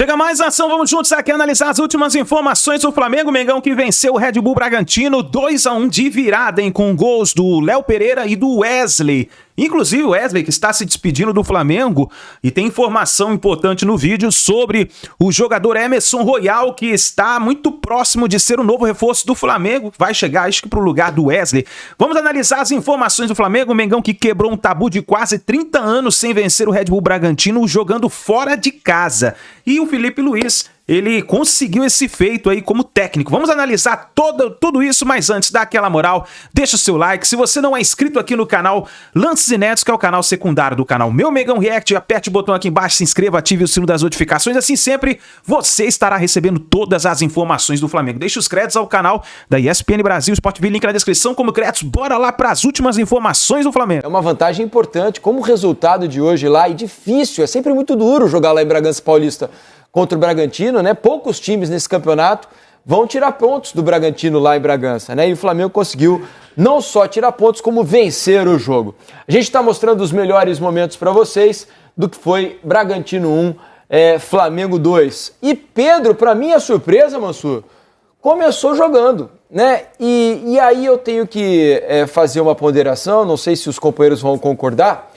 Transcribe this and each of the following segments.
Chega mais ação, vamos juntos aqui analisar as últimas informações do Flamengo. Mengão que venceu o Red Bull Bragantino 2-1 de virada, hein, com gols do Léo Pereira e do Wesley. Inclusive o Wesley que está se despedindo do Flamengo, e tem informação importante no vídeo sobre o jogador Emerson Royal, que está muito próximo de ser o novo reforço do Flamengo, vai chegar acho que para o lugar do Wesley. Vamos analisar as informações do Flamengo. O Mengão que quebrou um tabu de quase 30 anos sem vencer o Red Bull Bragantino jogando fora de casa. E o Felipe Luiz, ele conseguiu esse feito aí como técnico. Vamos analisar tudo isso, mas antes, dá aquela moral, deixa o seu like. Se você não é inscrito aqui no canal Lances e Netos, que é o canal secundário do canal Meu Mengão React, aperte o botão aqui embaixo, se inscreva, ative o sino das notificações, assim sempre você estará recebendo todas as informações do Flamengo. Deixa os créditos ao canal da ESPN Brasil, Sport TV, link na descrição como créditos. Bora lá para as últimas informações do Flamengo. É uma vantagem importante, como o resultado de hoje lá, e difícil, é sempre muito duro jogar lá em Bragança Paulista contra o Bragantino, né? Poucos times nesse campeonato vão tirar pontos do Bragantino lá em Bragança, né? E o Flamengo conseguiu não só tirar pontos, como vencer o jogo. A gente está mostrando os melhores momentos para vocês do que foi Bragantino 1, Flamengo 2. E Pedro, para minha surpresa, Mansur, começou jogando, né? E aí eu tenho que fazer uma ponderação, não sei se os companheiros vão concordar.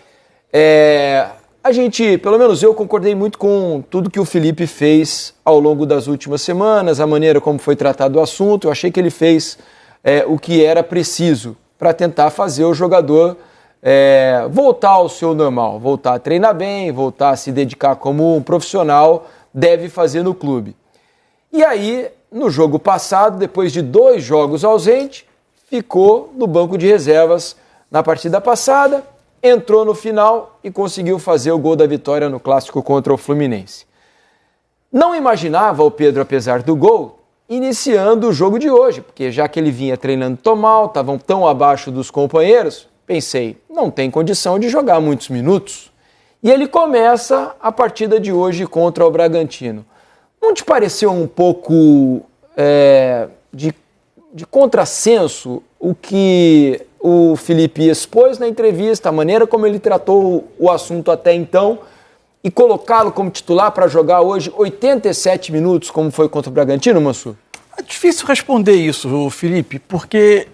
A gente, pelo menos eu, concordei muito com tudo que o Felipe fez ao longo das últimas semanas, a maneira como foi tratado o assunto. Eu achei que ele fez o que era preciso para tentar fazer o jogador voltar ao seu normal, voltar a treinar bem, voltar a se dedicar como um profissional deve fazer no clube. E aí, no jogo passado, depois de 2 jogos ausente, ficou no banco de reservas na partida passada, entrou no final e conseguiu fazer o gol da vitória no clássico contra o Fluminense. Não imaginava o Pedro, apesar do gol, iniciando o jogo de hoje, porque já que ele vinha treinando tão mal, estavam tão abaixo dos companheiros, pensei, não tem condição de jogar muitos minutos. E ele começa a partida de hoje contra o Bragantino. Não te pareceu um pouco de contrassenso o que o Felipe expôs na entrevista, a maneira como ele tratou o assunto até então, e colocá-lo como titular para jogar hoje 87 minutos, como foi contra o Bragantino, Mansur? É difícil responder isso, Felipe, porque,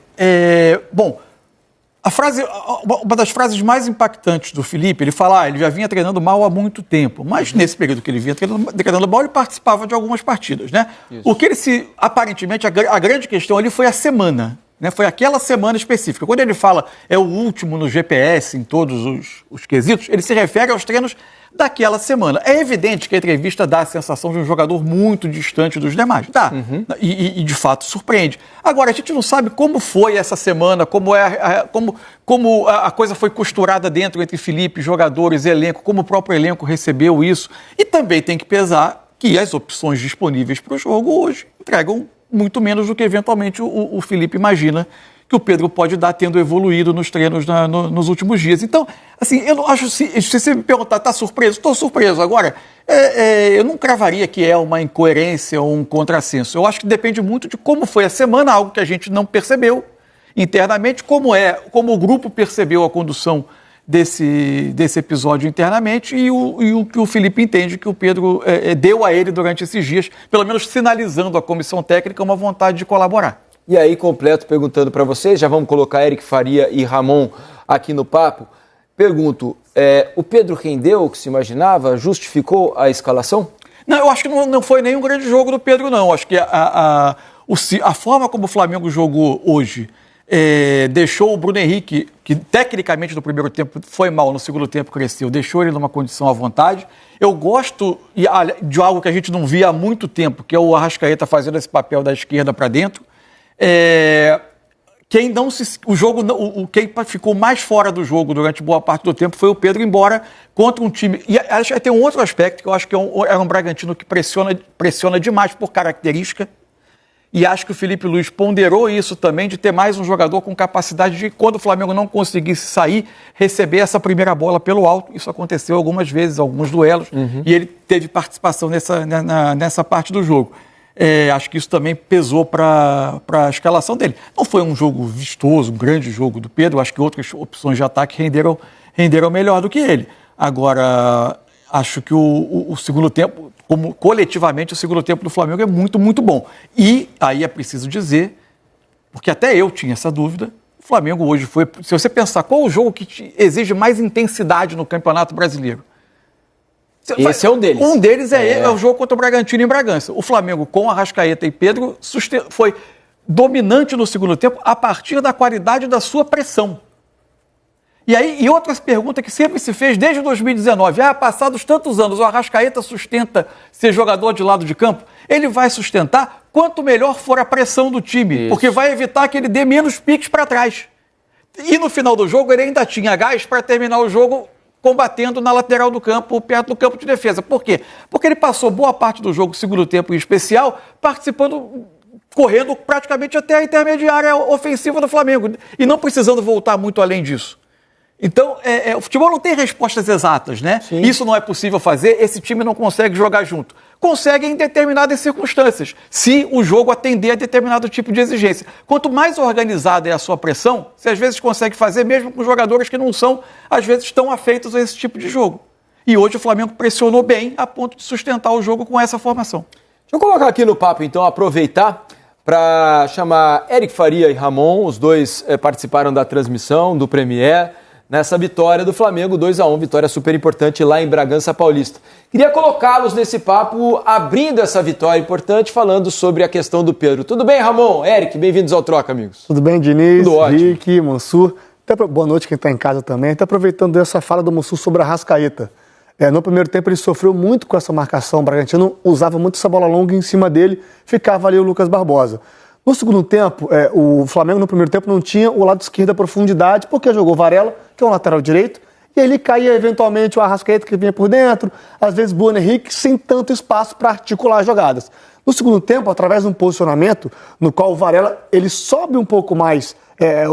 uma das frases mais impactantes do Felipe, ele fala, ele já vinha treinando mal há muito tempo, mas nesse período que ele vinha treinando mal, ele participava de algumas partidas, né? Isso. O que aparentemente, a grande questão ali foi a semana, né? Foi aquela semana específica. Quando ele fala é o último no GPS em todos os quesitos, ele se refere aos treinos daquela semana. É evidente que a entrevista dá a sensação de um jogador muito distante dos demais. Dá. Uhum. E de fato surpreende. Agora, a gente não sabe como foi essa semana, como a coisa foi costurada dentro entre Felipe, jogadores, elenco, como o próprio elenco recebeu isso. E também tem que pesar que as opções disponíveis para o jogo hoje entregam muito menos do que eventualmente o Felipe imagina que o Pedro pode dar tendo evoluído nos treinos nos últimos dias. Então, assim, eu não acho, se você me perguntar, está surpreso? Estou surpreso. Agora, eu não cravaria que é uma incoerência ou um contrassenso. Eu acho que depende muito de como foi a semana, algo que a gente não percebeu internamente, como o grupo percebeu a condução desse episódio internamente e o que o Felipe entende que o Pedro deu a ele durante esses dias, pelo menos sinalizando à comissão técnica uma vontade de colaborar. E aí, completo, perguntando para vocês, já vamos colocar Eric Faria e Ramon aqui no papo. Pergunto, o Pedro rendeu o que se imaginava? Justificou a escalação? Não, eu acho que não foi nenhum grande jogo do Pedro, não. Acho que a forma como o Flamengo jogou hoje deixou o Bruno Henrique, que tecnicamente no primeiro tempo foi mal, no segundo tempo cresceu, deixou ele numa condição à vontade. Eu gosto de algo que a gente não via há muito tempo, que é o Arrascaeta fazendo esse papel da esquerda para dentro. Quem ficou mais fora do jogo durante boa parte do tempo foi o Pedro, embora contra um time... E acho que tem um outro aspecto que eu acho que era um Bragantino que pressiona demais por característica, e acho que o Felipe Luiz ponderou isso também, de ter mais um jogador com capacidade de, quando o Flamengo não conseguisse sair, receber essa primeira bola pelo alto. Isso aconteceu algumas vezes, alguns duelos, e ele teve participação nessa parte do jogo. Acho que isso também pesou para a escalação dele. Não foi um jogo vistoso, um grande jogo do Pedro. Acho que outras opções de ataque renderam melhor do que ele. Agora, acho que o segundo tempo, como coletivamente o segundo tempo do Flamengo é muito, muito bom. E aí é preciso dizer, porque até eu tinha essa dúvida, o Flamengo hoje foi, se você pensar qual o jogo que exige mais intensidade no Campeonato Brasileiro, esse é um deles. Um deles é o jogo contra o Bragantino em Bragança. O Flamengo, com Arrascaeta e Pedro, foi dominante no segundo tempo a partir da qualidade da sua pressão. E outras perguntas que sempre se fez desde 2019. Passados tantos anos, o Arrascaeta sustenta ser jogador de lado de campo? Ele vai sustentar quanto melhor for a pressão do time, porque vai evitar que ele dê menos piques para trás. E no final do jogo, ele ainda tinha gás para terminar o jogo combatendo na lateral do campo, perto do campo de defesa. Por quê? Porque ele passou boa parte do jogo, segundo tempo em especial, participando, correndo praticamente até a intermediária ofensiva do Flamengo e não precisando voltar muito além disso. Então, o futebol não tem respostas exatas, né? Sim. Isso não é possível fazer, esse time não consegue jogar junto. Consegue em determinadas circunstâncias, se o jogo atender a determinado tipo de exigência. Quanto mais organizada é a sua pressão, você às vezes consegue fazer mesmo com jogadores que não são, às vezes, tão afeitos a esse tipo de jogo. E hoje o Flamengo pressionou bem a ponto de sustentar o jogo com essa formação. Deixa eu colocar aqui no papo, então, aproveitar para chamar Eric Faria e Ramon, os dois participaram da transmissão do Premier, nessa vitória do Flamengo, 2-1, vitória super importante lá em Bragança Paulista. Queria colocá-los nesse papo, abrindo essa vitória importante, falando sobre a questão do Pedro. Tudo bem, Ramon? Eric, bem-vindos ao Troca, amigos. Tudo bem, Diniz, Tudo ótimo. Rick, Mansur. Boa noite quem está em casa também. Até aproveitando essa fala do Mansur sobre a Arrascaeta. No primeiro tempo ele sofreu muito com essa marcação, o Bragantino usava muito essa bola longa em cima dele, ficava ali o Lucas Barbosa. No segundo tempo, o Flamengo no primeiro tempo não tinha o lado esquerdo da profundidade, porque jogou Varela, que é um lateral direito, e ele caía eventualmente o Arrascaeta que vinha por dentro, às vezes Bruno Henrique, sem tanto espaço para articular as jogadas. No segundo tempo, através de um posicionamento no qual o Varela ele sobe um pouco mais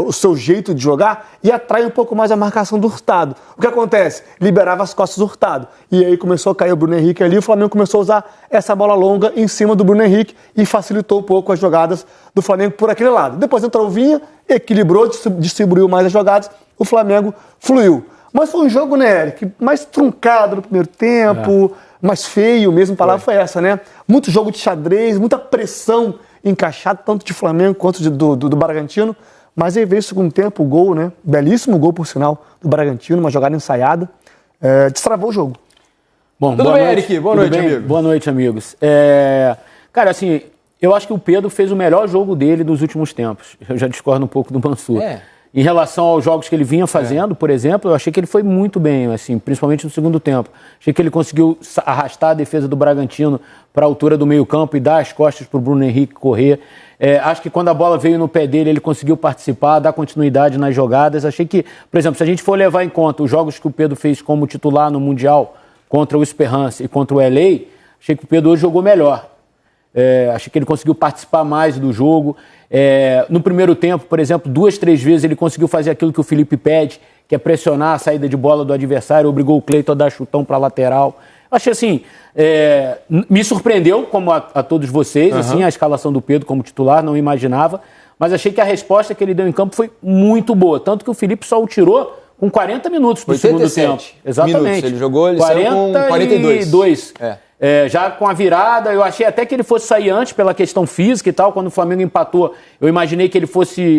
o seu jeito de jogar e atrai um pouco mais a marcação do Hurtado. O que acontece? Liberava as costas do Hurtado. E aí começou a cair o Bruno Henrique ali, o Flamengo começou a usar essa bola longa em cima do Bruno Henrique e facilitou um pouco as jogadas do Flamengo por aquele lado. Depois entrou o Vinha, equilibrou, distribuiu mais as jogadas, o Flamengo fluiu. Mas foi um jogo, né, Eric, mais truncado no primeiro tempo, mais feio mesmo, a palavra foi essa, né? Muito jogo de xadrez, muita pressão encaixada, tanto de Flamengo quanto do Bragantino. Mas aí veio o segundo tempo, o gol, né? Belíssimo gol, por sinal, do Bragantino, uma jogada ensaiada. Destravou o jogo. Bom, tudo bem, Eric? Boa noite, amigo. Boa noite, amigos. Cara, assim, eu acho que o Pedro fez o melhor jogo dele dos últimos tempos. Eu já discordo um pouco do Mansur. Em relação aos jogos que ele vinha fazendo, por exemplo, eu achei que ele foi muito bem, assim, principalmente no segundo tempo. Achei que ele conseguiu arrastar a defesa do Bragantino para a altura do meio-campo e dar as costas para o Bruno Henrique correr. Acho que quando a bola veio no pé dele, ele conseguiu participar, dar continuidade nas jogadas. Achei que, por exemplo, se a gente for levar em conta os jogos que o Pedro fez como titular no Mundial contra o Esperance e contra o LA, achei que o Pedro hoje jogou melhor. Achei que ele conseguiu participar mais do jogo. No primeiro tempo, por exemplo, 2, 3 vezes ele conseguiu fazer aquilo que o Felipe pede, que é pressionar a saída de bola do adversário, obrigou o Cleiton a dar chutão para a lateral. Achei assim, me surpreendeu, como a todos vocês, assim, a escalação do Pedro como titular, não imaginava, mas achei que a resposta que ele deu em campo foi muito boa, tanto que o Felipe só o tirou com 40 minutos do segundo tempo. Exatamente. Minutos. Ele jogou, ele saiu com 42. Já com a virada, eu achei até que ele fosse sair antes pela questão física e tal, quando o Flamengo empatou, eu imaginei que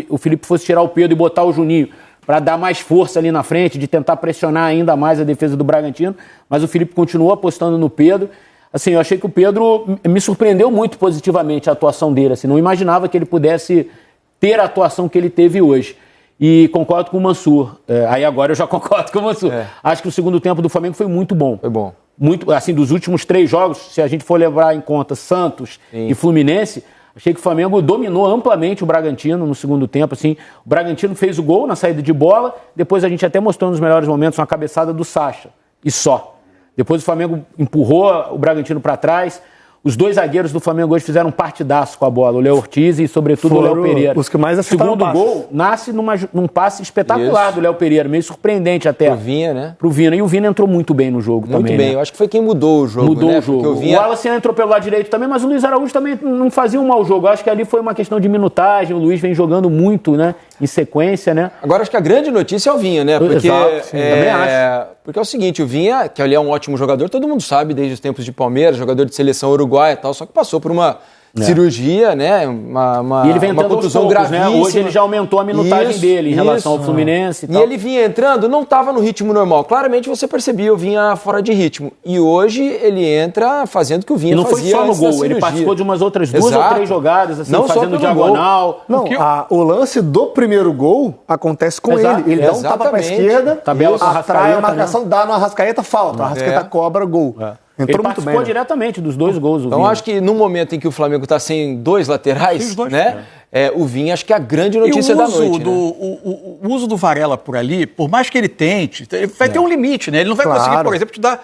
o Felipe fosse tirar o Pedro e botar o Juninho para dar mais força ali na frente, de tentar pressionar ainda mais a defesa do Bragantino, mas o Felipe continuou apostando no Pedro. Assim, eu achei que o Pedro me surpreendeu muito positivamente a atuação dele, assim, não imaginava que ele pudesse ter a atuação que ele teve hoje. E concordo com o Mansur. Aí agora eu já concordo com o Mansur. Acho que o segundo tempo do Flamengo foi muito bom. Foi bom. Muito, assim, dos últimos 3 jogos, se a gente for levar em conta Santos e Fluminense, achei que o Flamengo dominou amplamente o Bragantino no segundo tempo. Assim, o Bragantino fez o gol na saída de bola, depois a gente até mostrou nos melhores momentos uma cabeçada do Sacha, e só. Depois o Flamengo empurrou o Bragantino para trás. Os 2 zagueiros do Flamengo hoje fizeram um partidaço com a bola, o Léo Ortiz e, sobretudo, o Léo Pereira. Os que mais o segundo gol nasce num passe espetacular do Léo Pereira, meio surpreendente até. Pro Vinha, né? Pro Vina. E o Vina entrou muito bem no jogo também. Muito bem, né? eu acho que foi quem mudou o jogo. Mudou né? o jogo. O Wallace entrou pelo lado direito também, mas o Luiz Araújo também não fazia um mau jogo. Eu acho que ali foi uma questão de minutagem, o Luiz vem jogando muito, né? em sequência, né? Agora, acho que a grande notícia é o Vinha, né? Porque, Exato, sim, também acho. Porque é o seguinte, o Vinha, que ele é um ótimo jogador, todo mundo sabe, desde os tempos de Palmeiras, jogador de seleção uruguaia e tal, só que passou por uma cirurgia, né? E ele vem uma entrando aos contusão poucos, né? gravíssima. Hoje ele já aumentou a minutagem dele em relação ao Fluminense e E tal. ele vinha entrando, não estava no ritmo normal. Claramente você percebia o Vinha fora de ritmo. E hoje ele entra fazendo o que o Vinha E não foi fazia só no antes da gol, ele cirurgia. participou de umas outras 2 ou Exato. 3 jogadas, assim, Não só fazendo pelo diagonal. Não, o lance do primeiro gol acontece com Exato. ele. Ele dá um tapa pra Exatamente. esquerda, Tabela com a atrai a Arrascaeta, marcação, dá no Arrascaeta, falta. A Arrascaeta cobra, gol. Ele Entrou muito participou bem. Né? diretamente dos 2 gols. Então acho que no momento em que o Flamengo está sem 2 laterais, né? O Vinha acho que é a grande notícia da noite. O uso do Varela por ali, por mais que ele tente, ele vai ter um limite, né? Ele não vai conseguir, por exemplo, te dar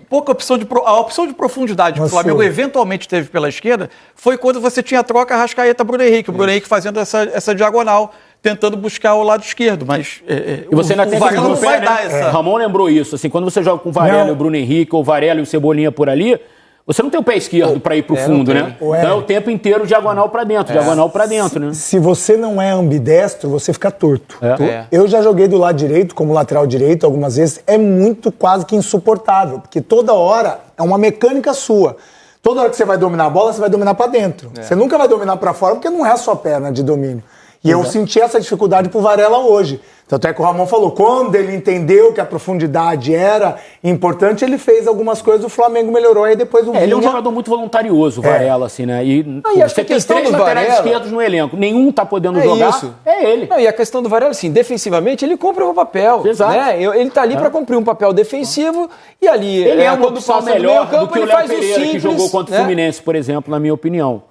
pouca opção a opção de profundidade que o Flamengo eventualmente teve pela esquerda foi quando você tinha a troca Arrascaeta-Bruno Henrique. O Bruno Henrique fazendo essa diagonal, tentando buscar o lado esquerdo, mas E você ainda tem Varela não vai dar essa... Ramon lembrou isso, assim, quando você joga com o Varela e o Bruno Henrique, ou o Varela e o Cebolinha por ali, você não tem o pé esquerdo para ir pro fundo, né? Então é o tempo inteiro diagonal para dentro, diagonal para dentro, né? Se você não é ambidestro, você fica torto. É. Eu já joguei do lado direito, como lateral direito, algumas vezes. É muito quase que insuportável, porque toda hora é uma mecânica sua. Toda hora que você vai dominar a bola, você vai dominar para dentro. Você nunca vai dominar para fora, porque não é a sua perna de domínio. E eu senti essa dificuldade pro Varela hoje. Tanto é que o Ramon falou, quando ele entendeu que a profundidade era importante, ele fez algumas coisas, o Flamengo melhorou, aí depois o Vinha... Ele é um jogador muito voluntarioso, o Varela, assim, né? E acho que a tem questão 3 do laterais Varela- esquerdos no elenco, nenhum tá podendo jogar, isso. é ele. Não, e a questão do Varela, assim, defensivamente, ele cumpre o papel. Exato. Né? Ele tá ali para cumprir um papel defensivo e ali... Ele é uma quando opção passa do melhor meio-campo, do que o ele Léo faz Pereira, que simples, jogou contra o né? Fluminense, por exemplo, na minha opinião.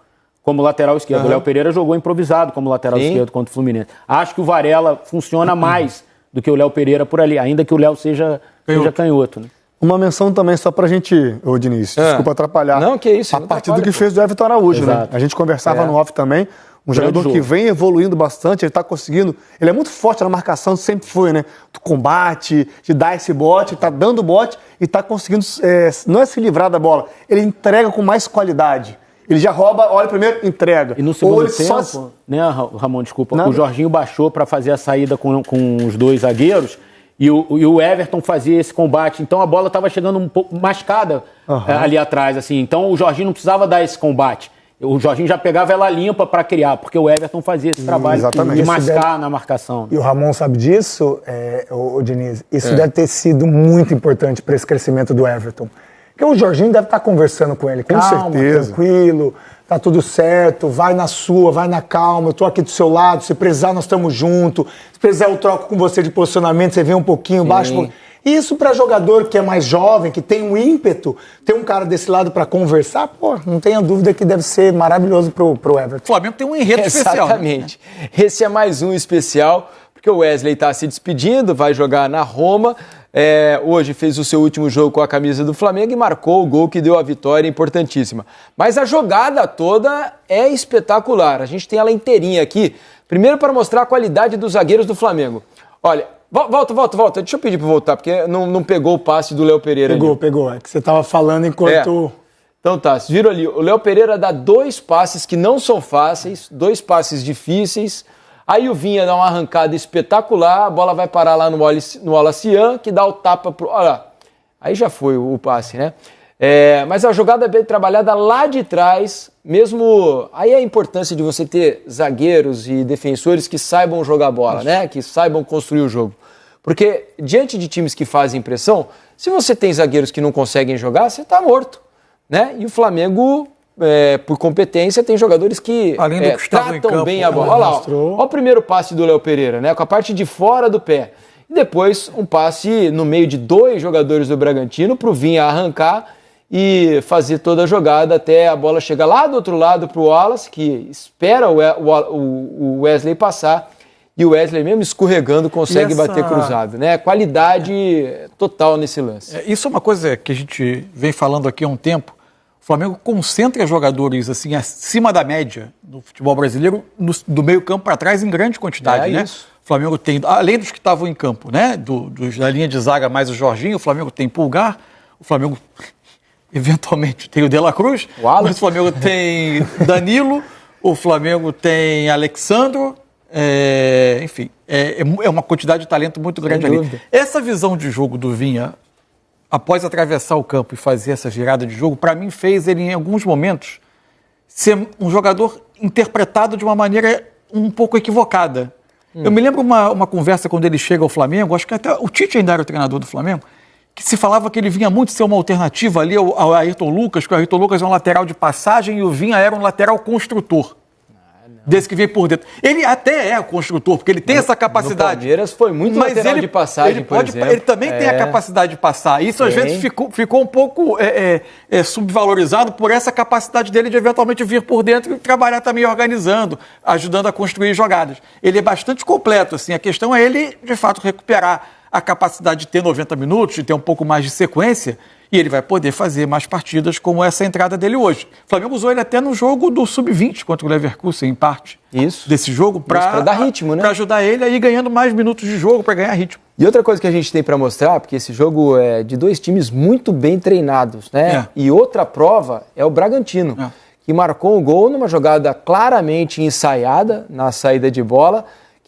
Como lateral esquerdo. O Léo Pereira jogou improvisado como lateral esquerdo contra o Fluminense. Acho que o Varela funciona mais do que o Léo Pereira por ali, ainda que o Léo seja canhoto, né? Uma menção também só pra gente, ô Diniz, desculpa atrapalhar. Não, que isso. A não partir do atrapalha, que fez do Everton Araújo, né? Exato. A gente conversava no off também. Um jogador jogo. que vem evoluindo bastante, ele tá conseguindo. Ele é muito forte na marcação, sempre foi, né? Do combate, de dar esse bote, tá dando bote e tá conseguindo, não é se livrar da bola, ele entrega com mais qualidade. Ele já rouba, olha primeiro, entrega. E no segundo ele tempo, né, Ramon, desculpa, Nada. o Jorginho baixou para fazer a saída com os 2 zagueiros e o Everton fazia esse combate. Então a bola estava chegando um pouco mascada ali atrás, assim. Então o Jorginho não precisava dar esse combate. O Jorginho já pegava ela limpa para criar, porque o Everton fazia esse trabalho exatamente. de Isso mascar na marcação. E o Ramon sabe disso, o Diniz. Isso deve ter sido muito importante para esse crescimento do Everton. Porque o Jorginho deve estar conversando com ele. Calma, certeza. tranquilo, tá tudo certo, vai na sua, vai na calma, eu tô aqui do seu lado, se precisar nós estamos juntos, se precisar eu troco com você de posicionamento, você vem um pouquinho, baixa um pouquinho. Isso para jogador que é mais jovem, que tem um ímpeto, ter um cara desse lado para conversar, pô, não tenha dúvida que deve ser maravilhoso pro Everton. O Flamengo tem um enredo especial. Né? Exatamente. Esse é mais um especial, porque o Wesley está se despedindo, vai jogar na Roma. Hoje fez o seu último jogo com a camisa do Flamengo e marcou o gol que deu a vitória importantíssima. Mas a jogada toda é espetacular. A gente tem ela inteirinha aqui. Primeiro para mostrar a qualidade dos zagueiros do Flamengo. Olha, volta. Deixa eu pedir para voltar, porque não pegou o passe do Léo Pereira. Pegou. É que você tava falando enquanto... Então tá, vocês viram ali, o Léo Pereira dá 2 passes que não são fáceis, 2 passes difíceis. Aí o Vinha dá uma arrancada espetacular, a bola vai parar lá no Alacian, que dá o tapa pro... Olha lá, aí já foi o passe, né? Mas a jogada é bem trabalhada lá de trás, mesmo... Aí é a importância de você ter zagueiros e defensores que saibam jogar bola, né? Que saibam construir o jogo. Porque diante de times que fazem pressão, se você tem zagueiros que não conseguem jogar, você tá morto, né? E o Flamengo... por competência, tem jogadores que Além do que estavam em tratam campo, bem a bola. Olha lá, mostrou. ó o primeiro passe do Léo Pereira, né? Com a parte de fora do pé. E depois um passe no meio de 2 jogadores do Bragantino para o Vinha arrancar e fazer toda a jogada até a bola chegar lá do outro lado para o Wallace, que espera o Wesley passar. E o Wesley, mesmo escorregando, consegue bater cruzado, né? Qualidade total nesse lance. Isso é uma coisa que a gente vem falando aqui há um tempo. O Flamengo concentra jogadores assim acima da média no futebol brasileiro, do meio campo para trás, em grande quantidade, né? Isso. O Flamengo tem, além dos que estavam em campo, né? Da linha de zaga mais o Jorginho, o Flamengo tem Pulgar, o Flamengo eventualmente tem o De La Cruz, mas o Flamengo tem Danilo, o Flamengo tem Alexandro, Enfim, é uma quantidade de talento muito grande ali. Essa visão de jogo do Vinha, após atravessar o campo e fazer essa girada de jogo, para mim fez ele, em alguns momentos, ser um jogador interpretado de uma maneira um pouco equivocada. Eu me lembro uma conversa quando ele chega ao Flamengo, acho que até o Tite ainda era o treinador do Flamengo, que se falava que ele vinha muito ser uma alternativa ali ao Ayrton Lucas, que o Ayrton Lucas é um lateral de passagem e o Vinha era um lateral construtor. Desse que vem por dentro. Ele até é o construtor, porque ele tem essa capacidade. No Palmeiras foi muito lateral de passagem, por exemplo. Ele também tem a capacidade de passar. Isso, às vezes, ficou um pouco subvalorizado por essa capacidade dele de eventualmente vir por dentro e trabalhar também organizando, ajudando a construir jogadas. Ele é bastante completo, assim. A questão é ele, de fato, recuperar a capacidade de ter 90 minutos, de ter um pouco mais de sequência, e ele vai poder fazer mais partidas como essa entrada dele hoje. O Flamengo usou ele até no jogo do Sub-20 contra o Leverkusen, em parte. Isso. Desse jogo, para dar ritmo, né? Para ajudar ele a ir ganhando mais minutos de jogo, para ganhar ritmo. E outra coisa que a gente tem para mostrar, porque esse jogo é de dois times muito bem treinados, né? E outra prova é o Bragantino, que marcou um gol numa jogada claramente ensaiada na saída de bola,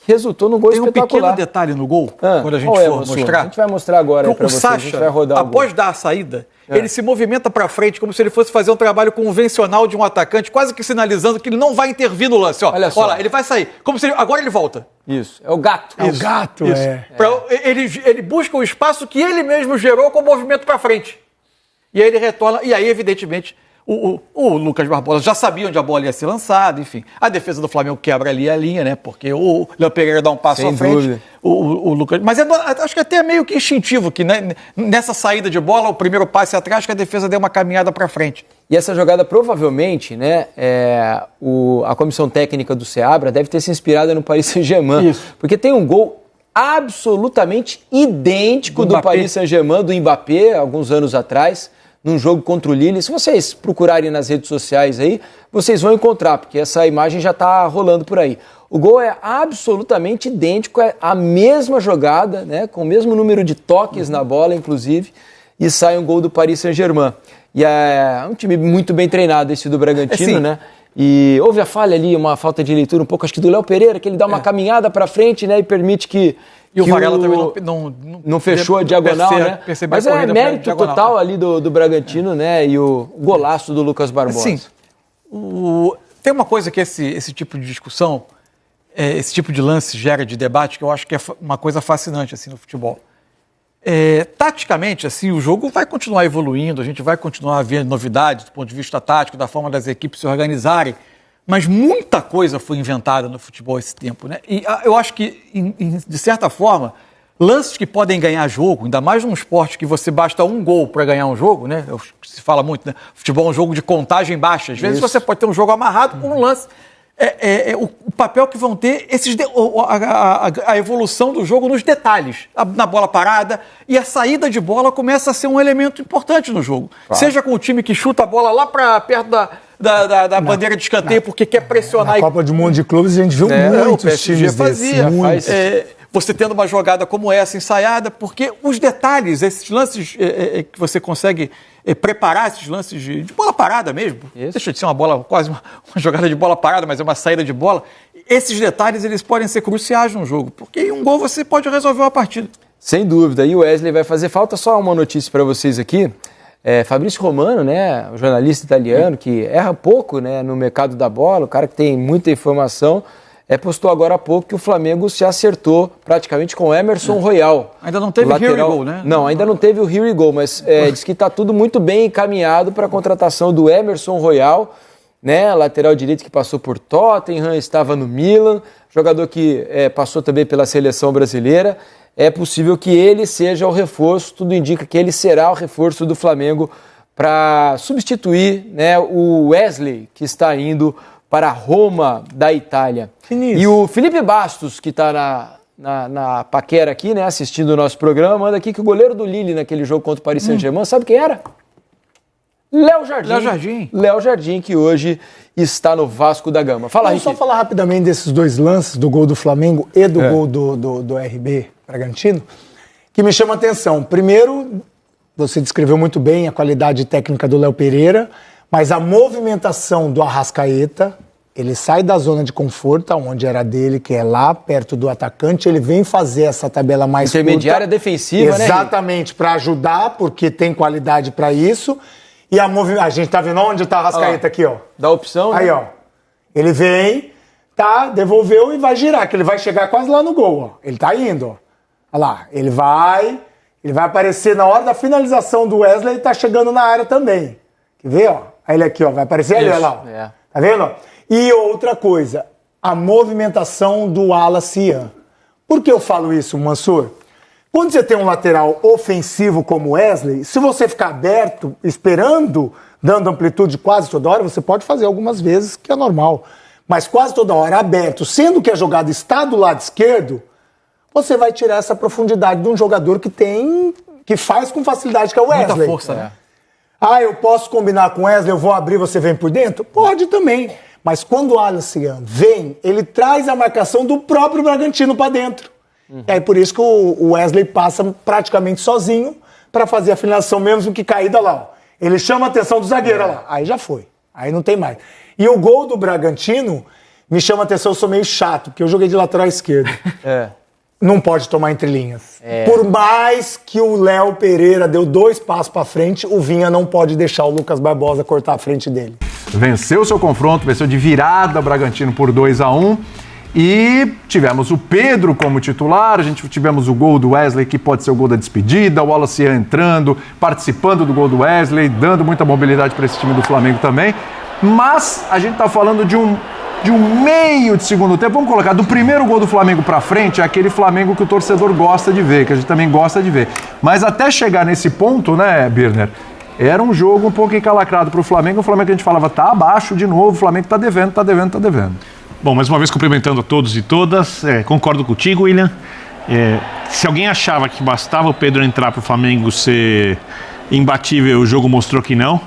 resultou num gol espetacular. Tem um pequeno detalhe no gol, quando a gente for mostrar. A gente vai mostrar agora para vocês. Sacha, a gente vai rodar após dar a saída, ele se movimenta para frente como se ele fosse fazer um trabalho convencional de um atacante, quase que sinalizando que ele não vai intervir no lance. Olha lá, ele vai sair. Como se agora ele volta. Isso, é o gato. É o gato, Ele busca o espaço que ele mesmo gerou com o movimento para frente. E aí ele retorna, e aí, evidentemente, o Lucas Barbosa já sabia onde a bola ia ser lançada, enfim. A defesa do Flamengo quebra ali a linha, né? Porque o Léo Pereira dá um passo à frente. O Lucas. Mas acho que até é meio que instintivo que, né, nessa saída de bola, o primeiro passe atrás, que a defesa deu uma caminhada para frente. E essa jogada provavelmente, né, a comissão técnica do Seabra deve ter se inspirado no Paris Saint-Germain. Isso. Porque tem um gol absolutamente idêntico do Paris Saint-Germain, do Mbappé, alguns anos atrás, num jogo contra o Lille. Se vocês procurarem nas redes sociais aí, vocês vão encontrar, porque essa imagem já está rolando por aí. O gol é absolutamente idêntico, é a mesma jogada, né, com o mesmo número de toques na bola, inclusive, e sai um gol do Paris Saint-Germain. E é um time muito bem treinado esse do Bragantino, né? E houve a falha ali, uma falta de leitura um pouco, acho que do Léo Pereira, que ele dá uma caminhada para frente, né, e permite que... E o Varela também não fechou a diagonal, né? Mas é mérito total ali do Bragantino, né? E o golaço do Lucas Barbosa. Sim. Tem uma coisa que esse tipo de discussão, esse tipo de lance gera de debate, que eu acho que é uma coisa fascinante assim, no futebol. Taticamente, assim, o jogo vai continuar evoluindo, a gente vai continuar vendo novidades do ponto de vista tático, da forma das equipes se organizarem. Mas muita coisa foi inventada no futebol esse tempo, né? E eu acho que, de certa forma, lances que podem ganhar jogo, ainda mais num esporte que você basta um gol para ganhar um jogo, né? Se fala muito, né? Futebol é um jogo de contagem baixa. Às vezes você pode ter um jogo amarrado com um lance. O papel que vão ter a evolução do jogo nos detalhes, na bola parada, e a saída de bola começa a ser um elemento importante no jogo. Claro. Seja com o time que chuta a bola lá para perto da bandeira de escanteio porque quer pressionar. Na Copa do Mundo de Clubes a gente viu muitos times fazia. Você tendo uma jogada como essa ensaiada, porque os detalhes, esses lances que você consegue preparar, esses lances de bola parada mesmo, deixa de ser uma bola, quase uma jogada de bola parada, mas é uma saída de bola, esses detalhes eles podem ser cruciais no jogo, porque em um gol você pode resolver uma partida. Sem dúvida, e o Wesley vai fazer falta. Só uma notícia para vocês aqui. Fabrício Romano, né, o jornalista italiano que erra pouco, né, no mercado da bola, o cara que tem muita informação, postou agora há pouco que o Flamengo se acertou praticamente com o Emerson Royal. Ainda não teve o Here We Go, né? Não, ainda não teve o Here We Go, mas diz que está tudo muito bem encaminhado para a contratação do Emerson Royal, né, lateral direito que passou por Tottenham, estava no Milan, jogador que passou também pela seleção brasileira. É possível que ele seja o reforço, tudo indica que ele será o reforço do Flamengo para substituir, né, o Wesley, que está indo para Roma, da Itália. E o Felipe Bastos, que está na paquera aqui, né, assistindo o nosso programa, manda aqui que o goleiro do Lille naquele jogo contra o Paris Saint-Germain, sabe quem era? Léo Jardim. Léo Jardim, que hoje está no Vasco da Gama. Fala, Ricky. Só falar rapidamente desses dois lances, do gol do Flamengo e do gol do RB Bragantino, que me chama a atenção. Primeiro, você descreveu muito bem a qualidade técnica do Léo Pereira, mas a movimentação do Arrascaeta Ele sai da zona de conforto, onde era dele, que é lá perto do atacante, ele vem fazer essa tabela mais intermediária curta, defensiva, né? Exatamente, para ajudar, porque tem qualidade para isso. E a gente tá vendo onde tá a Arrascaeta aqui, ó. Dá opção, né? Aí, ó. Ele vem, tá, devolveu e vai girar, que ele vai chegar quase lá no gol, ó. Ele tá indo, ó. Olha lá, ele vai aparecer na hora da finalização do Wesley e tá chegando na área também. Quer ver, ó? Aí ele aqui, ó, vai aparecer ali, olha lá, ó. É. Tá vendo, ó? E outra coisa, a movimentação do Wallace Ian. Por que eu falo isso, Mansur? Quando você tem um lateral ofensivo como Wesley, se você ficar aberto, esperando, dando amplitude quase toda hora, você pode fazer algumas vezes, que é normal. Mas quase toda hora aberto, sendo que a jogada está do lado esquerdo, você vai tirar essa profundidade de um jogador que faz com facilidade, que é o Wesley. Muita força, né? Ah, eu posso combinar com o Wesley, eu vou abrir, você vem por dentro? Pode também. Mas quando o Wallace Ian vem, ele traz a marcação do próprio Bragantino para dentro. E aí por isso que o Wesley passa praticamente sozinho para fazer a finalização, mesmo que caída lá. Ó. Ele chama a atenção do zagueiro lá. Aí já foi. Aí não tem mais. E o gol do Bragantino me chama a atenção, eu sou meio chato, porque eu joguei de lateral esquerdo. Não pode tomar entre linhas. Por mais que o Léo Pereira deu 2 passos para frente, o Vinha não pode deixar o Lucas Barbosa cortar a frente dele. Venceu o seu confronto, venceu de virada o Bragantino por 2-1. E tivemos o Pedro como titular, tivemos o gol do Wesley, que pode ser o gol da despedida, o Wallace entrando, participando do gol do Wesley, dando muita mobilidade para esse time do Flamengo também. Mas a gente está falando de um meio de segundo tempo, vamos colocar, do primeiro gol do Flamengo para frente, é aquele Flamengo que o torcedor gosta de ver, que a gente também gosta de ver. Mas até chegar nesse ponto, né, Birner, era um jogo um pouco encalacrado para o Flamengo que a gente falava, tá abaixo de novo, o Flamengo tá devendo. Bom, mais uma vez cumprimentando a todos e todas, concordo contigo, William. Se alguém achava que bastava o Pedro entrar para o Flamengo ser imbatível, o jogo mostrou que não.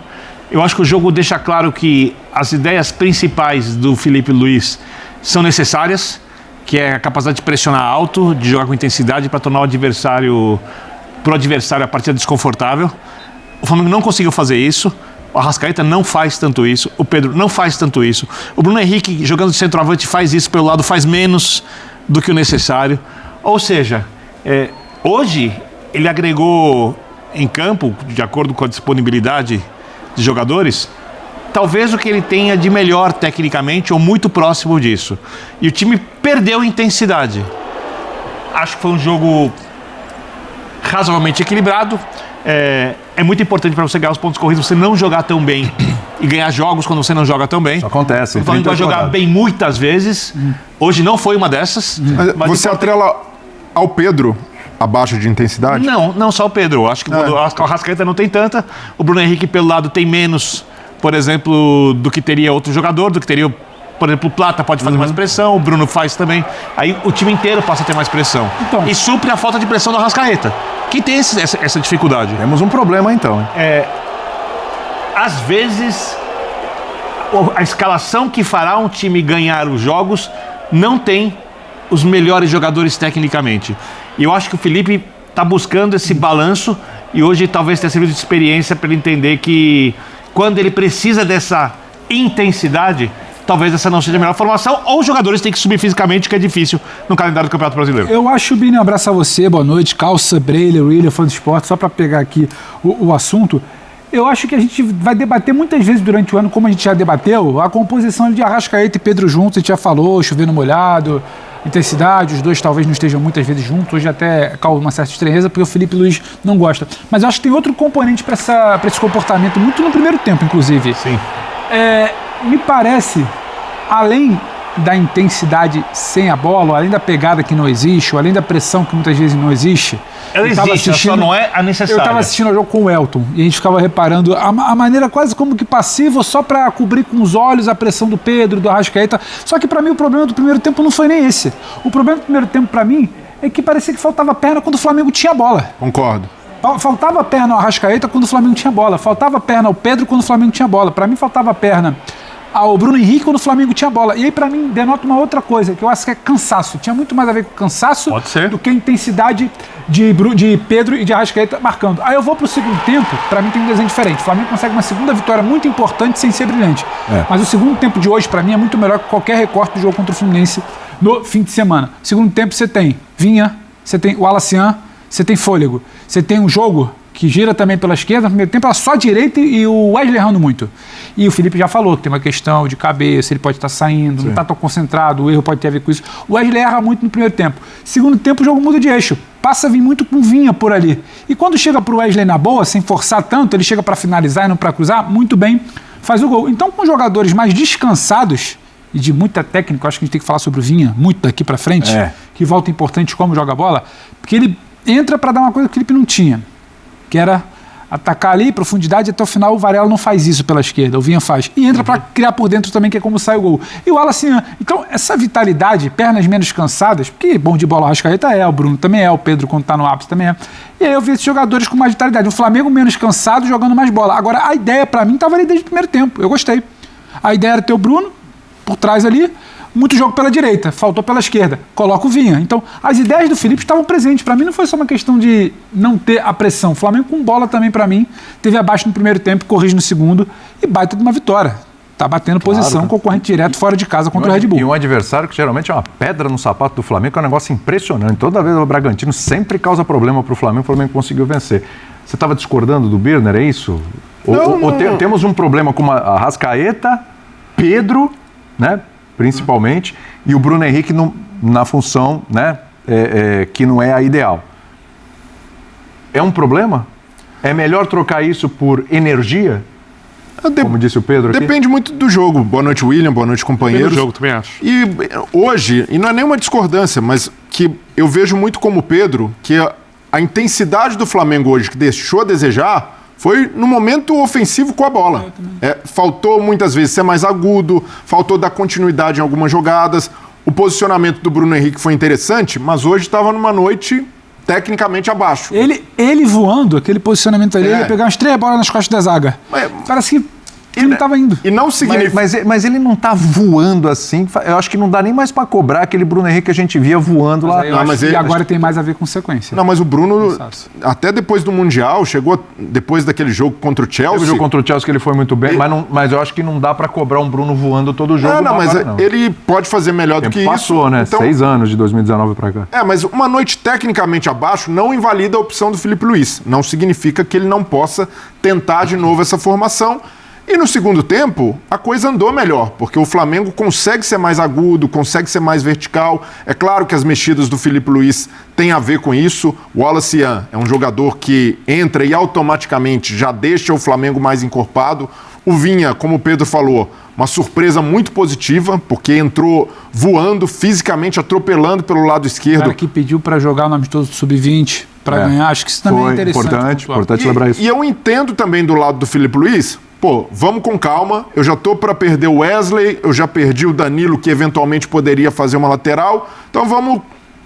Eu acho que o jogo deixa claro que as ideias principais do Felipe Luiz são necessárias, que é a capacidade de pressionar alto, de jogar com intensidade para tornar o adversário a partida desconfortável. O Flamengo não conseguiu fazer isso. O Arrascaeta não faz tanto isso, o Pedro não faz tanto isso. O Bruno Henrique, jogando de centroavante, faz isso pelo lado, faz menos do que o necessário. Ou seja, hoje ele agregou em campo, de acordo com a disponibilidade de jogadores, talvez o que ele tenha de melhor tecnicamente ou muito próximo disso. E o time perdeu intensidade. Acho que foi um jogo razoavelmente equilibrado. É muito importante para você ganhar os pontos corridos, você não jogar tão bem e ganhar jogos quando você não joga tão bem. Isso acontece. O Flamengo vai jogar bem muitas vezes. Hoje não foi uma dessas. Mas você atrela ao Pedro abaixo de intensidade? Não só o Pedro. Acho que o Arrascaeta não tem tanta. O Bruno Henrique, pelo lado, tem menos, por exemplo, do que teria outro jogador, do que teria, por exemplo, o Plata pode fazer mais pressão, o Bruno faz também. Aí o time inteiro passa a ter mais pressão. E supre a falta de pressão do Arrascaeta, que tem essa dificuldade. Temos um problema então. Às vezes, a escalação que fará um time ganhar os jogos não tem os melhores jogadores tecnicamente. E eu acho que o Felipe está buscando esse balanço e hoje talvez tenha servido de experiência para ele entender que quando ele precisa dessa intensidade, talvez essa não seja a melhor formação, ou os jogadores têm que subir fisicamente, que é difícil no calendário do Campeonato Brasileiro. Eu acho, Bini, um abraço a você, boa noite, Calça, Breiler, William, fã do esporte, só para pegar aqui o assunto. Eu acho que a gente vai debater muitas vezes durante o ano, como a gente já debateu, a composição de Arrascaeta e Pedro juntos, a gente já falou, chovendo molhado, intensidade, os dois talvez não estejam muitas vezes juntos, hoje até causa uma certa estranheza, porque o Felipe Luiz não gosta. Mas eu acho que tem outro componente para esse comportamento, muito no primeiro tempo, inclusive. Sim. Me parece, além da intensidade sem a bola, além da pegada que não existe, ou além da pressão que muitas vezes não existe... Ela existe, só não é a necessária. Eu estava assistindo o jogo com o Elton e a gente ficava reparando a maneira quase como que passiva, só para cobrir com os olhos a pressão do Pedro, do Arrascaeta. Só que para mim o problema do primeiro tempo não foi nem esse. O problema do primeiro tempo para mim é que parecia que faltava perna quando o Flamengo tinha bola. Concordo. Faltava perna ao Arrascaeta quando o Flamengo tinha bola. Faltava perna ao Pedro quando o Flamengo tinha bola. Para mim faltava perna ao Bruno Henrique quando o Flamengo tinha bola. E aí, pra mim, denota uma outra coisa, que eu acho que é cansaço. Tinha muito mais a ver com cansaço do que a intensidade de Pedro e de Arrascaeta marcando. Aí eu vou pro segundo tempo, pra mim tem um desenho diferente. O Flamengo consegue uma segunda vitória muito importante sem ser brilhante. Mas o segundo tempo de hoje, pra mim, é muito melhor que qualquer recorte do jogo contra o Fluminense no fim de semana. Segundo tempo, você tem Vinha, você tem o Alacian, você tem fôlego. Você tem um jogo que gira também pela esquerda, no primeiro tempo era só a direita e o Wesley errando muito. E o Felipe já falou que tem uma questão de cabeça, ele pode estar saindo, não está tão concentrado, o erro pode ter a ver com isso. O Wesley erra muito no primeiro tempo. Segundo tempo, o jogo muda de eixo. Passa a vir muito com Vinha por ali. E quando chega para o Wesley na boa, sem forçar tanto, ele chega para finalizar e não para cruzar, muito bem, faz o gol. Então, com jogadores mais descansados e de muita técnica, acho que a gente tem que falar sobre o Vinha, muito daqui para frente, que volta importante como joga a bola, porque ele entra para dar uma coisa que o Felipe não tinha, que era atacar ali, profundidade, até o final o Varela não faz isso pela esquerda, o Vinha faz. E entra para criar por dentro também, que é como sai o gol. E o Alacian, então, essa vitalidade, pernas menos cansadas, porque bom de bola o Arrascaeta o Bruno também o Pedro quando tá no ápice também E aí eu vi esses jogadores com mais vitalidade. O Flamengo menos cansado, jogando mais bola. Agora, a ideia para mim tava ali desde o primeiro tempo, eu gostei. A ideia era ter o Bruno por trás ali, muito jogo pela direita, faltou pela esquerda, coloca o Vinha. Então, as ideias do Felipe estavam presentes. Para mim, não foi só uma questão de não ter a pressão. O Flamengo com bola também, para mim, teve abaixo no primeiro tempo, corrige no segundo e baita de uma vitória. Tá batendo posição, concorrente direto fora de casa contra o Red Bull. E um adversário que geralmente é uma pedra no sapato do Flamengo, é um negócio impressionante. Toda vez o Bragantino sempre causa problema para o Flamengo conseguiu vencer. Você estava discordando do Birner, é isso? Ou temos um problema com a Arrascaeta, Pedro, né? Principalmente, e o Bruno Henrique na função, né, que não é a ideal. É um problema? É melhor trocar isso por energia? Como disse o Pedro aqui? Depende muito do jogo. Boa noite, William. Boa noite, companheiros. Depende do jogo, também acho. E hoje, e não é nenhuma discordância, mas que eu vejo muito como o Pedro, que a intensidade do Flamengo hoje, que deixou a desejar, foi no momento ofensivo com a bola. Faltou muitas vezes ser mais agudo, faltou dar continuidade em algumas jogadas. O posicionamento do Bruno Henrique foi interessante, mas hoje estava numa noite tecnicamente abaixo. Ele voando, aquele posicionamento ali, ele ia pegar umas 3 bolas nas costas da zaga. Parece que ele não estava indo. E não significa... Mas ele não está voando assim. Eu acho que não dá nem mais para cobrar aquele Bruno Henrique que a gente via voando lá. E agora tem mais a ver com sequência. Não, mas o Bruno, até depois do Mundial, chegou depois daquele jogo contra o Chelsea. O jogo contra o Chelsea que ele foi muito bem, mas eu acho que não dá para cobrar um Bruno voando todo o jogo. Ele pode fazer melhor do que isso. Passou, né? Então, 6 anos de 2019 para cá. Mas uma noite tecnicamente abaixo não invalida a opção do Felipe Luiz. Não significa que ele não possa tentar de novo essa formação. E no segundo tempo, a coisa andou melhor, porque o Flamengo consegue ser mais agudo, consegue ser mais vertical. É claro que as mexidas do Felipe Luiz têm a ver com isso. O Alacian é um jogador que entra e automaticamente já deixa o Flamengo mais encorpado. O Vinha, como o Pedro falou, uma surpresa muito positiva, porque entrou voando, fisicamente atropelando pelo lado esquerdo. O cara que pediu para jogar o amistoso do Sub-20 para ganhar, acho que isso também é interessante. Importante lembrar isso. E eu entendo também do lado do Felipe Luiz, vamos com calma, eu já tô para perder o Wesley, eu já perdi o Danilo, que eventualmente poderia fazer uma lateral, então vamos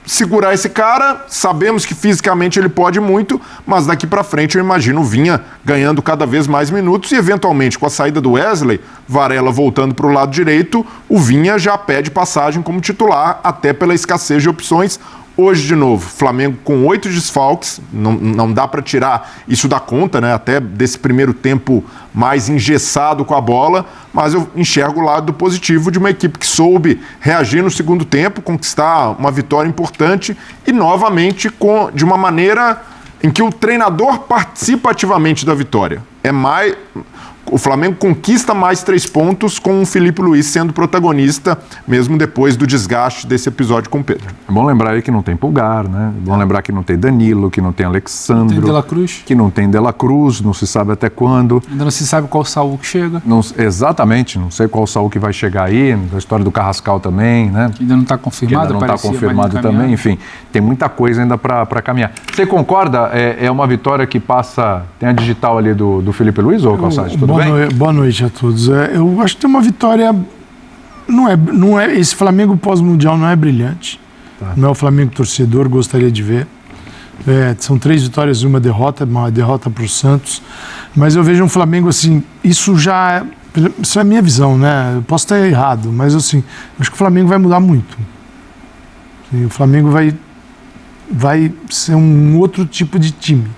segurar esse cara, sabemos que fisicamente ele pode muito, mas daqui para frente eu imagino o Vinha ganhando cada vez mais minutos e eventualmente com a saída do Wesley, Varela voltando para o lado direito, o Vinha já pede passagem como titular, até pela escassez de opções. Hoje, de novo, Flamengo com 8 desfalques, não dá para tirar isso da conta, né? Até desse primeiro tempo mais engessado com a bola, mas eu enxergo o lado positivo de uma equipe que soube reagir no segundo tempo, conquistar uma vitória importante e, novamente, de uma maneira em que o treinador participa ativamente da vitória. O Flamengo conquista mais 3 pontos com o Felipe Luiz sendo protagonista, mesmo depois do desgaste desse episódio com o Pedro. É bom lembrar aí que não tem Pulgar, né? É bom lembrar que não tem Danilo, que não tem Alexandro. Não tem De La Cruz. Que não tem De La Cruz, não se sabe até quando. Ainda não se sabe qual Saúl que chega. Exatamente, não sei qual Saúl que vai chegar aí, a história do Carrascal também, né? Que ainda não está confirmado. Que ainda não está confirmado também, enfim, tem muita coisa ainda para caminhar. Você concorda? É uma vitória que passa... Tem a digital ali do Felipe Luiz, ou Calçade? Tudo bem? Boa noite a todos. Eu acho que tem uma vitória... Não é, esse Flamengo pós-mundial não é brilhante. Não é o Flamengo torcedor, gostaria de ver. São 3 vitórias e uma derrota para o Santos. Mas eu vejo um Flamengo assim, isso já Isso é a minha visão, né? Eu posso estar errado, mas assim, acho que o Flamengo vai mudar muito. Sim, o Flamengo vai ser um outro tipo de time.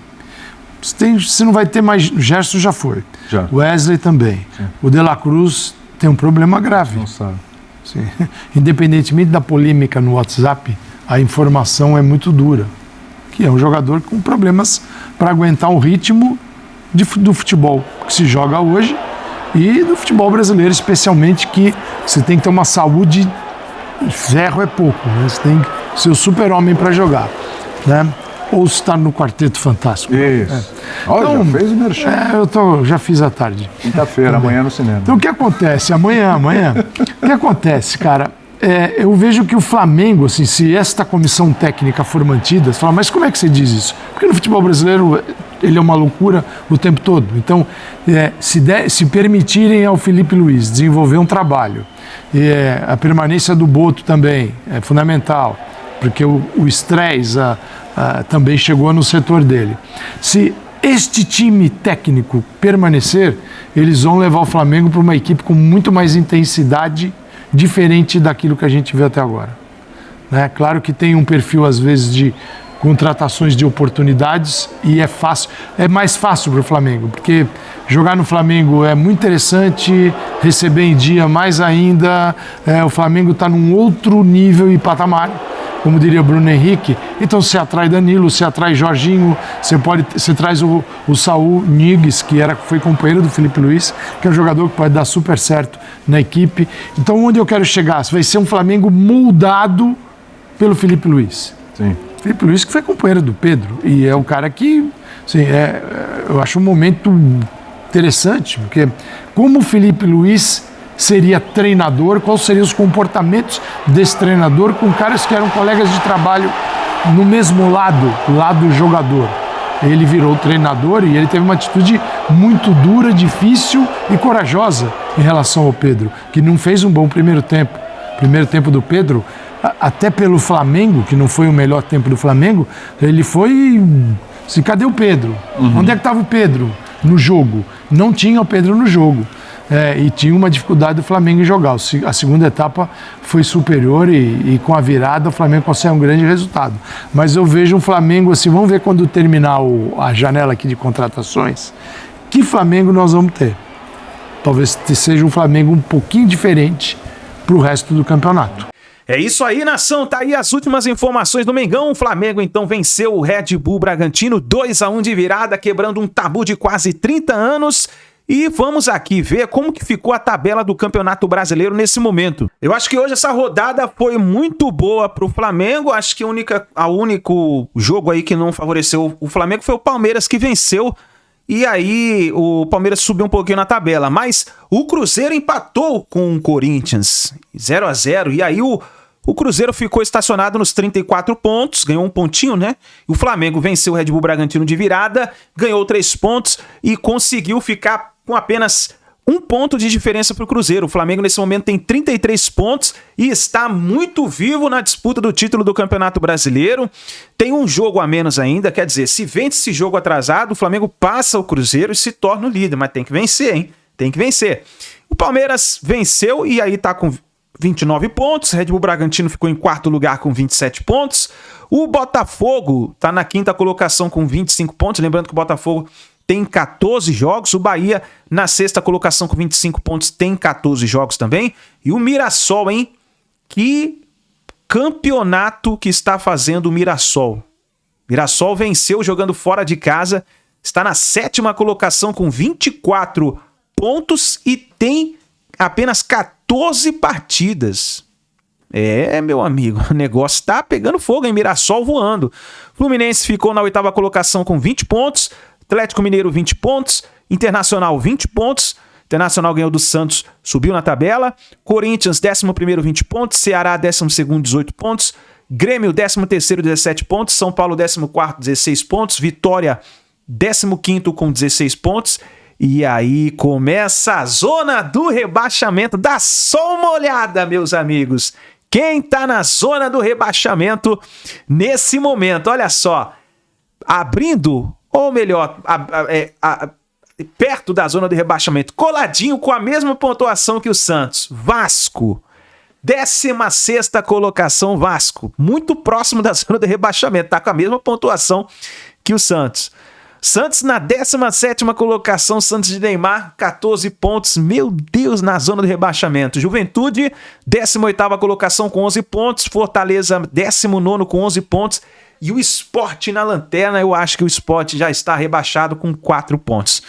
Você não vai ter mais... O Gerson já foi. Já. O Wesley também. Sim. O De La Cruz tem um problema grave. Não sabe. Sim. Independentemente da polêmica no WhatsApp, a informação é muito dura. Que é um jogador com problemas para aguentar o ritmo do futebol que se joga hoje e do futebol brasileiro, especialmente, que você tem que ter uma saúde... Ferro é pouco, né? Você tem que ser o super-homem para jogar, né? Ou estar no Quarteto Fantástico. Isso. Olha, então, já fez o merchan. Já fiz à tarde. Quinta-feira, amanhã no cinema. Então o que acontece? Amanhã. O que acontece, cara? Eu vejo que o Flamengo, assim, se esta comissão técnica for mantida, você fala, mas como é que você diz isso? Porque no futebol brasileiro ele é uma loucura o tempo todo. Então, se permitirem ao Felipe Luiz desenvolver um trabalho, a permanência do Boto também é fundamental, porque o estresse também chegou no setor dele. Se este time técnico permanecer, eles vão levar o Flamengo para uma equipe com muito mais intensidade, diferente daquilo que a gente vê até agora. Né? Claro que tem um perfil, às vezes, de contratações de oportunidades e é mais fácil para o Flamengo, porque jogar no Flamengo é muito interessante, receber em dia mais ainda, o Flamengo está num outro nível e patamar, como diria Bruno Henrique. Então você atrai Danilo, você atrai Jorginho, você traz o Saul Niguez, que foi companheiro do Felipe Luiz, que é um jogador que pode dar super certo na equipe. Então onde eu quero chegar? Vai ser um Flamengo moldado pelo Felipe Luiz. Sim. Felipe Luiz que foi companheiro do Pedro e é um cara que, assim, eu acho um momento interessante, porque como o Felipe Luiz seria treinador, quais seriam os comportamentos desse treinador com caras que eram colegas de trabalho no mesmo lado jogador. Ele virou treinador e ele teve uma atitude muito dura, difícil e corajosa em relação ao Pedro, que não fez um bom primeiro tempo. O primeiro tempo do Pedro, até pelo Flamengo, que não foi o melhor tempo do Flamengo, ele foi... cadê o Pedro? Onde é que estava o Pedro no jogo? Não tinha o Pedro no jogo. E tinha uma dificuldade do Flamengo em jogar. A segunda etapa foi superior e com a virada o Flamengo consegue um grande resultado. Mas eu vejo um Flamengo assim, vamos ver quando terminar a janela aqui de contratações, que Flamengo nós vamos ter. Talvez seja um Flamengo um pouquinho diferente para o resto do campeonato. É isso aí, nação, tá aí as últimas informações do Mengão. O Flamengo então venceu o Red Bull Bragantino 2-1 de virada, quebrando um tabu de quase 30 anos. E vamos aqui ver como que ficou a tabela do Campeonato Brasileiro nesse momento. Eu acho que hoje essa rodada foi muito boa pro Flamengo. Acho que o único jogo aí que não favoreceu o Flamengo foi o Palmeiras, que venceu. E aí o Palmeiras subiu um pouquinho na tabela. Mas o Cruzeiro empatou com o Corinthians 0-0. E aí o Cruzeiro ficou estacionado nos 34 pontos, ganhou um pontinho, né? O Flamengo venceu o Red Bull Bragantino de virada, ganhou 3 pontos e conseguiu ficar com apenas 1 ponto de diferença para o Cruzeiro. O Flamengo nesse momento tem 33 pontos e está muito vivo na disputa do título do Campeonato Brasileiro. Tem um jogo a menos ainda, quer dizer, se vence esse jogo atrasado, o Flamengo passa o Cruzeiro e se torna o líder, mas tem que vencer, hein? Tem que vencer. O Palmeiras venceu e aí tá com 29 pontos, Red Bull Bragantino ficou em 4º lugar com 27 pontos, o Botafogo tá na 5ª colocação com 25 pontos, lembrando que o Botafogo tem 14 jogos, o Bahia na 6ª colocação com 25 pontos tem 14 jogos também, e o Mirassol, hein? Que campeonato que está fazendo o Mirassol. Mirassol venceu jogando fora de casa, está na 7ª colocação com 24 pontos e tem apenas 14 partidas. Meu amigo, o negócio tá pegando fogo, hein? Mirassol voando. Fluminense ficou na 8ª colocação com 20 pontos, Atlético Mineiro 20 pontos, Internacional 20 pontos, Internacional ganhou do Santos, subiu na tabela, Corinthians 11º 20 pontos, Ceará 12º 18 pontos, Grêmio 13º 17 pontos, São Paulo 14º 16 pontos, Vitória 15º com 16 pontos. E aí começa a zona do rebaixamento. Dá só uma olhada, meus amigos. Quem tá na zona do rebaixamento nesse momento? Olha só. Abrindo, ou melhor, perto da zona de rebaixamento, coladinho com a mesma pontuação que o Santos. Vasco, 16ª colocação, Vasco, muito próximo da zona de rebaixamento, tá com a mesma pontuação que o Santos. Santos na 17ª colocação, Santos de Neymar, 14 pontos, meu Deus, na zona de rebaixamento. Juventude, 18ª colocação com 11 pontos, Fortaleza, 19º com 11 pontos, e o Sport na lanterna, eu acho que o Sport já está rebaixado com 4 pontos.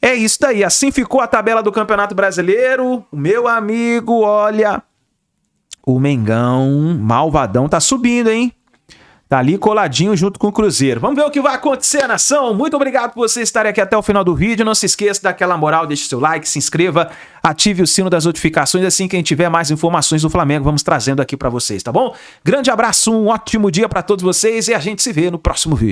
É isso daí, assim ficou a tabela do Campeonato Brasileiro. Meu amigo, olha, o Mengão, malvadão, tá subindo, hein? Tá ali coladinho junto com o Cruzeiro. Vamos ver o que vai acontecer, nação. Muito obrigado por você estarem aqui até o final do vídeo. Não se esqueça daquela moral, deixe seu like, se inscreva, ative o sino das notificações. Assim que a gente tiver mais informações do Flamengo, vamos trazendo aqui pra vocês, tá bom? Grande abraço, um ótimo dia pra todos vocês e a gente se vê no próximo vídeo.